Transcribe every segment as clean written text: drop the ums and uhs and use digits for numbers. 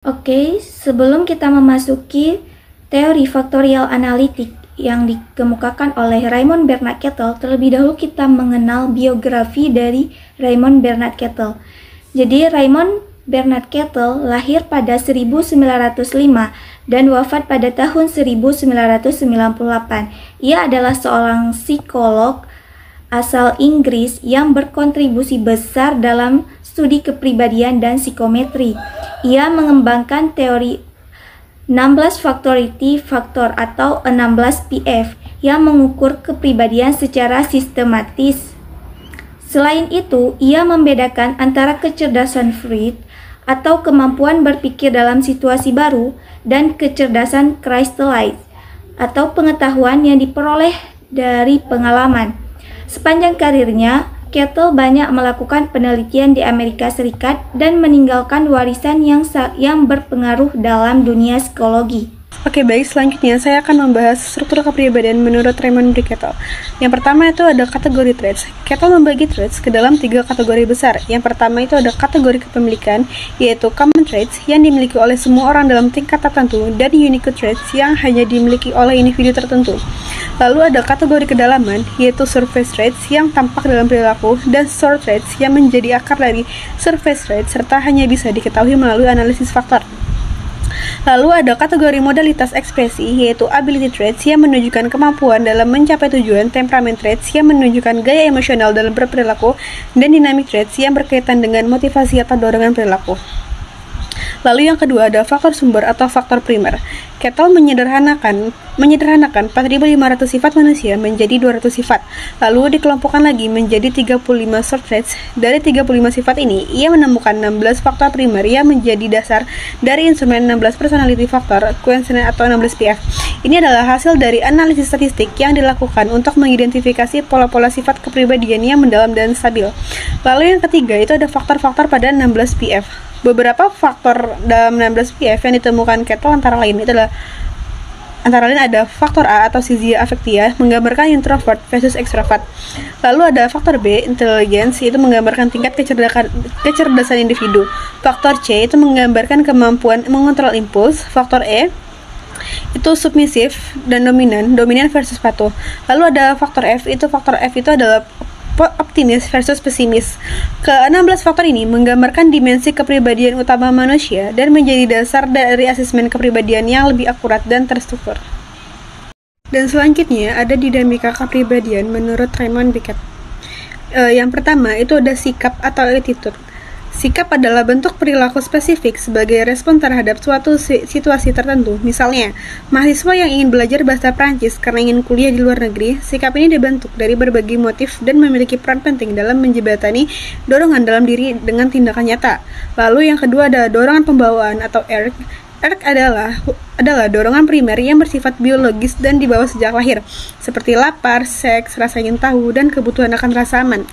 Oke, sebelum kita memasuki teori faktorial analitik yang dikemukakan oleh Raymond Bernard Kettle, terlebih dahulu kita mengenal biografi dari Raymond Bernard Kettle. Jadi Raymond Bernard Kettle lahir pada 1905 dan wafat pada tahun 1998. Ia adalah seorang psikolog asal Inggris yang berkontribusi besar dalam studi kepribadian dan psikometri. Ia mengembangkan teori 16 factority factor atau 16 PF yang mengukur kepribadian secara sistematis. Selain itu, ia membedakan antara kecerdasan Freud atau kemampuan berpikir dalam situasi baru dan kecerdasan crystallized atau pengetahuan yang diperoleh dari pengalaman. Sepanjang karirnya, Kettle banyak melakukan penelitian di Amerika Serikat dan meninggalkan warisan yang berpengaruh dalam dunia psikologi. Oke, baik, selanjutnya saya akan membahas struktur kepribadian menurut Raymond B. Kettle. Yang pertama itu ada kategori traits. Kettle membagi traits ke dalam 3 kategori besar. Yang pertama itu ada kategori kepemilikan, yaitu common traits yang dimiliki oleh semua orang dalam tingkat tertentu, dan unique traits yang hanya dimiliki oleh individu tertentu. Lalu ada kategori kedalaman, yaitu surface traits yang tampak dalam perilaku, dan source traits yang menjadi akar dari surface traits serta hanya bisa diketahui melalui analisis faktor. Lalu ada kategori modalitas ekspresi, yaitu ability traits yang menunjukkan kemampuan dalam mencapai tujuan, temperament traits yang menunjukkan gaya emosional dalam berperilaku, dan dynamic traits yang berkaitan dengan motivasi atau dorongan perilaku. Lalu yang kedua ada faktor sumber atau faktor primer. Kettle menyederhanakan 4.500 sifat manusia menjadi 200 sifat, lalu dikelompokkan lagi menjadi 35 short traits. Dari 35 sifat ini, ia menemukan 16 faktor primer yang menjadi dasar dari instrumen 16 personality factor, quotient atau 16 PF. Ini adalah hasil dari analisis statistik yang dilakukan untuk mengidentifikasi pola-pola sifat kepribadian yang mendalam dan stabil. Lalu yang ketiga itu ada faktor-faktor pada 16 PF. Beberapa faktor dalam 16 PF yang ditemukan Kettle antara lain ada faktor A atau sizia affectia, menggambarkan introvert versus extrovert. Lalu ada faktor B, intelligence, itu menggambarkan tingkat kecerdasan individu. Faktor C itu menggambarkan kemampuan mengontrol impuls. Faktor E itu submisif dan dominan versus patuh. Lalu ada faktor F itu adalah optimis versus pesimis. Ke-16 faktor ini menggambarkan dimensi kepribadian utama manusia dan menjadi dasar dari asesmen kepribadian yang lebih akurat dan terstruktur. Dan selanjutnya ada dinamika kepribadian menurut Raymond B. Kettle. Yang pertama itu ada sikap atau attitude. Sikap adalah bentuk perilaku spesifik sebagai respon terhadap suatu situasi tertentu. Misalnya, mahasiswa yang ingin belajar bahasa Prancis karena ingin kuliah di luar negeri, sikap ini dibentuk dari berbagai motif dan memiliki peran penting dalam menjembatani dorongan dalam diri dengan tindakan nyata. Lalu yang kedua ada dorongan pembawaan atau ERG. ERG adalah dorongan primer yang bersifat biologis dan dibawa sejak lahir, seperti lapar, seks, rasa ingin tahu, dan kebutuhan akan rasa aman.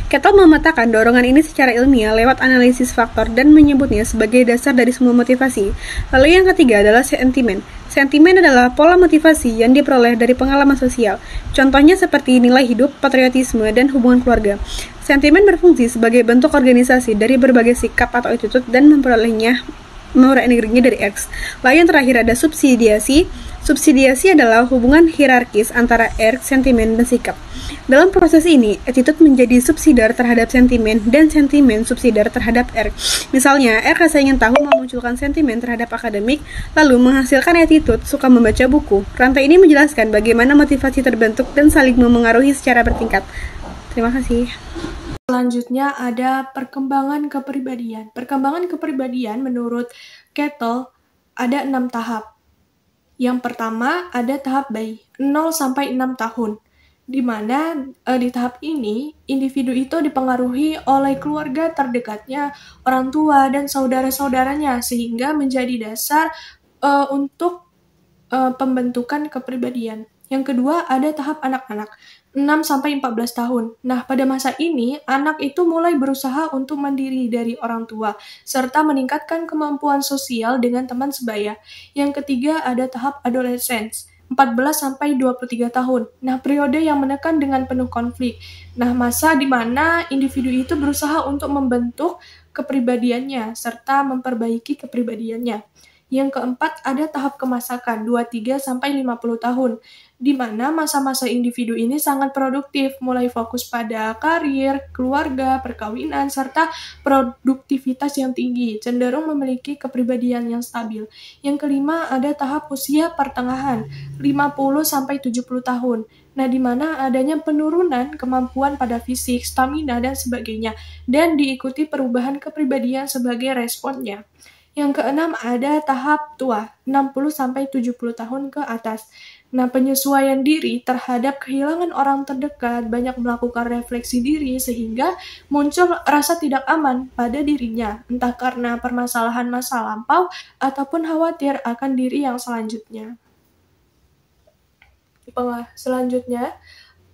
Kettle memetakan dorongan ini secara ilmiah lewat analisis faktor dan menyebutnya sebagai dasar dari semua motivasi. Lalu yang ketiga adalah sentimen. Sentimen adalah pola motivasi yang diperoleh dari pengalaman sosial. Contohnya seperti nilai hidup, patriotisme, dan hubungan keluarga. Sentimen berfungsi sebagai bentuk organisasi dari berbagai sikap atau attitude dan memperoleh energinya dari X. Lalu yang terakhir ada subsidiasi. Subsidiasi adalah hubungan hierarkis antara ERG, sentimen, dan sikap. Dalam proses ini, attitude menjadi subsidiar terhadap sentimen dan sentimen subsidiar terhadap ERG. Misalnya, ERG rasa ingin tahu memunculkan sentimen terhadap akademik, lalu menghasilkan attitude suka membaca buku. Rantai ini menjelaskan bagaimana motivasi terbentuk dan saling memengaruhi secara bertingkat. Terima kasih. Selanjutnya ada perkembangan kepribadian. Perkembangan kepribadian menurut Kettle ada 6 tahap. Yang pertama ada tahap bayi, 0 sampai 6 tahun. Di mana di tahap ini individu itu dipengaruhi oleh keluarga terdekatnya, orang tua dan saudara-saudaranya sehingga menjadi dasar untuk pembentukan kepribadian. Yang kedua ada tahap anak-anak, 6 sampai 14 tahun. Nah, pada masa ini anak itu mulai berusaha untuk mandiri dari orang tua serta meningkatkan kemampuan sosial dengan teman sebaya. Yang ketiga ada tahap adolescence, 14 sampai 23 tahun. Nah, periode yang menekan dengan penuh konflik. Nah, masa di mana individu itu berusaha untuk membentuk kepribadiannya serta memperbaiki kepribadiannya. Yang keempat, ada tahap kemasakan 23-50 tahun, di mana masa-masa individu ini sangat produktif, mulai fokus pada karir, keluarga, perkawinan, serta produktivitas yang tinggi, cenderung memiliki kepribadian yang stabil. Yang kelima, ada tahap usia pertengahan, 50-70 tahun. Nah, di mana adanya penurunan kemampuan pada fisik, stamina, dan sebagainya, dan diikuti perubahan kepribadian sebagai responnya. Yang keenam, ada tahap tua, 60-70 tahun ke atas. Nah, penyesuaian diri terhadap kehilangan orang terdekat, banyak melakukan refleksi diri, sehingga muncul rasa tidak aman pada dirinya, entah karena permasalahan masa lampau ataupun khawatir akan diri yang selanjutnya. Selanjutnya,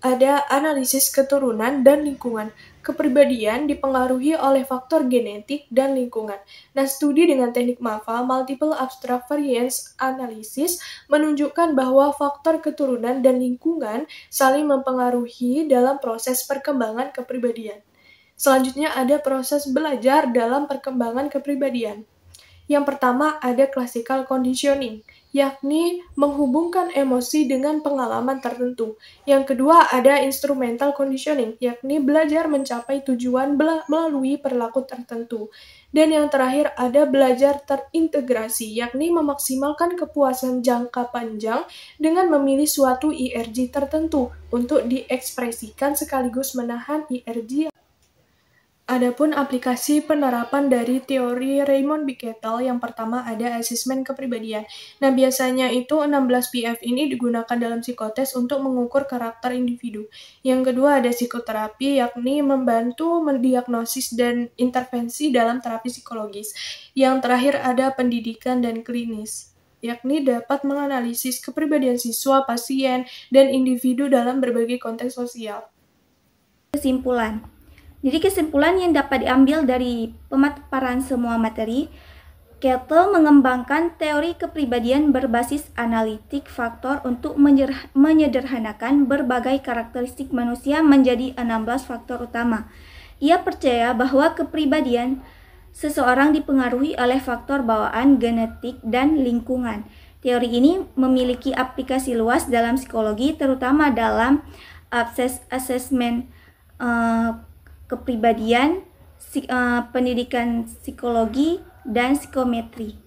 ada analisis keturunan dan lingkungan. Kepribadian dipengaruhi oleh faktor genetik dan lingkungan. Nah, studi dengan teknik MAVA, Multiple Abstract Variance Analysis, menunjukkan bahwa faktor keturunan dan lingkungan saling mempengaruhi dalam proses perkembangan kepribadian. Selanjutnya ada proses belajar dalam perkembangan kepribadian. Yang pertama ada classical conditioning, yakni menghubungkan emosi dengan pengalaman tertentu. Yang kedua ada instrumental conditioning, yakni belajar mencapai tujuan melalui perilaku tertentu. Dan yang terakhir ada belajar terintegrasi, yakni memaksimalkan kepuasan jangka panjang dengan memilih suatu IRG tertentu untuk diekspresikan sekaligus menahan IRG. Adapun aplikasi penerapan dari teori Raymond Bickel, yang pertama ada asesmen kepribadian. Nah, biasanya itu 16 PF ini digunakan dalam psikotes untuk mengukur karakter individu. Yang kedua ada psikoterapi, yakni membantu mendiagnosis dan intervensi dalam terapi psikologis. Yang terakhir ada pendidikan dan klinis, yakni dapat menganalisis kepribadian siswa, pasien, dan individu dalam berbagai konteks sosial. Kesimpulan. Jadi kesimpulan yang dapat diambil dari pemaparan semua materi, Kettle mengembangkan teori kepribadian berbasis analitik faktor untuk menyederhanakan berbagai karakteristik manusia menjadi 16 faktor utama. Ia percaya bahwa kepribadian seseorang dipengaruhi oleh faktor bawaan, genetik, dan lingkungan. Teori ini memiliki aplikasi luas dalam psikologi, terutama dalam asesmen kepribadian, pendidikan psikologi, dan psikometri.